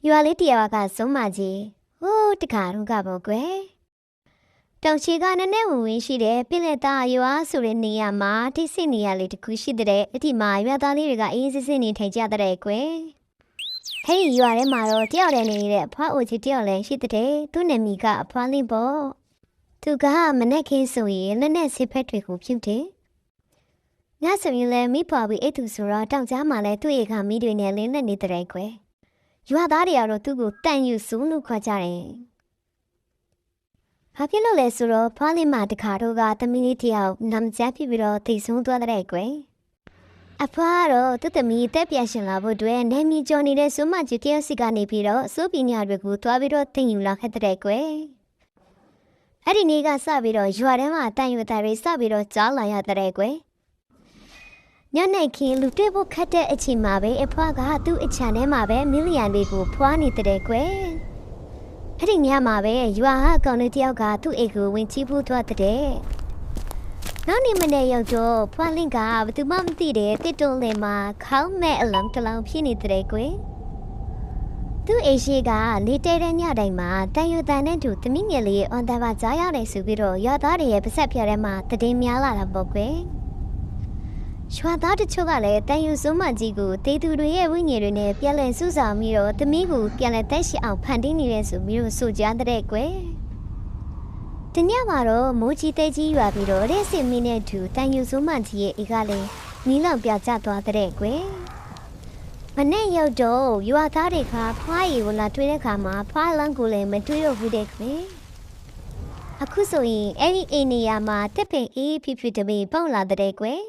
ရွာလေးတရွာကစုံမကြီးဟိုးတခါတော့ကပေါ့ကွယ်တောင်ချီကနည်းနည်းဝင်ဝင်ရှိတယ်ပြလက်သားရွာဆိုတဲ့နေရာမှာတိစစ်နေရလေးတခုရှိတဲ့အဒီမှာရွာသားလေးတွေကအေးစစ်စစ်နေထိုင်ကြတဲ့ကွယ်ဟဲ့ရွာထဲမှာတော့တယောက်တည်းနေတဲ့အဖွားအိုကြီးတယောက်လည်းရှိတဲ့သူ့နာမည်ကအဖွားလေးပေါ့သူကမနဲ့ခင်းဆိုရင်လက်နဲ့စစ်ဖက်တွေကိုဖြုတ်တယ်ညဆိုရင်လည်းမိဖွားပြီးအိတ်သူဆိုတော့တောင်ကြားမှာလည်းသူ့ရဲ့ခါမိတွေနဲ့လင်းလက်နေတဲ့ကွယ်ရွာသားတွေကတော့သူ့ကိုတန်ယူစုလို့ခေါ်ကြတယ်။ဘာဖြစ်လို့လဲဆိုတော့ဖွားလေးမတခါတော့ကသမီးလေးတယောက်နမ်ကျပ်ဖြစ်ပြီးတော့ထိဆုံးသွားတဲ့ကွယ်။အဖွားကတော့သူ့သမီးတက်ပြန်ရှင်လာဖို့အတွက်နေမီကျော်နေတဲ့စုမကြီးတယောက်စီကနေပြီးတော့စိုးပညာတွေကိုတွားပြီးတော့တင်ယူလာခဲ့တဲ့ကွယ်။အဲ့ဒီနေ့ကစပြီးတော့ရွာထဲမှာတန်ယူတဲ့တွေစပြီးတော့ကြားလာရတဲ့ကွယ်။ညနေခင်းလူတွေ့ဖို့ခက်တဲ့အချိန်မှာပဲအဖွားကသူ့အချမ်းထဲမှာပဲမီလီယံတွေကိုဖွားနေတဲ့ကွယ်အဲ့ဒီညမှာပဲရွာဟာကောင်လေးတယောက်ကသူ့အိမ်ကိုဝင်ချီးဖို့သွားတဲ့နောက်နေ့မနေ့ရောက်တော့ဖွားလင့်ကဘသူမှမသိတဲ့တစ်တုံးလေးမှာခေါင်းမဲ့အလံတလောင်ဖြစ်နေတဲ့ကွယ်သူ့အိမ်ရှိကလေတဲတဲ့ညတိုင်းမှာတန်ယူတန်နဲ့တူသမီးငယ်လေးအွန်တဘာကြားရတယ်ဆိုပြီးတော့ရွာသားတွေရဲ့ပါဆက်ပြထဲမှာတည်င်းများလာတာပေါ့ကွယ်ရွာသားတချို့ကလည်းတန်ယူစုံမကြီးကိုတေးသူတွေရဲ့ဝိညာဉ်တွေနဲ့ပြန်လည်စုဆောင်ပြီးတော့သမီးကိုပြန်လည်တက်ရှိအောင်ဖန်တီးနေတဲ့ဆိုပြီးတော့ဆိုကြတဲ့ကွယ်တညမှာတော့မိုးကြီးတဲကြီးရွာပြီးတော့တဲ့စင်မီနဲ့တူတန်ယူစုံမကြီးရဲ့အိကလည်းနီးလောင်ပြကျသွားတဲ့ကွယ်မနေ့ရောက်တော့ရွာသားတွေကဖွားရီကိုလာတွေ့တဲ့ခါမှာဖွားလန်းကိုလည်းမတွေ့ရဘူးတဲ့ကွယ်အခုဆိုရင်အဲ့ဒီအိမ်နေရာမှာတက်ပင်အေးဖြစ်ဖြစ်တမေပေါက်လာတဲ့ကွယ်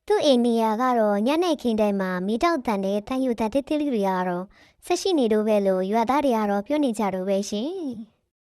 သူ့အိမ်နေရာကတော့ညနေခင်းတိုင်းမှာမိတောက်တန်တဲ့တန်ယူတန်တစ်တစ်လေးတွေကတော့ဆက်ရှိနေတော့ပဲလို့ရွာသားတွေကတော့ပြောနေကြတော့ပဲရှင်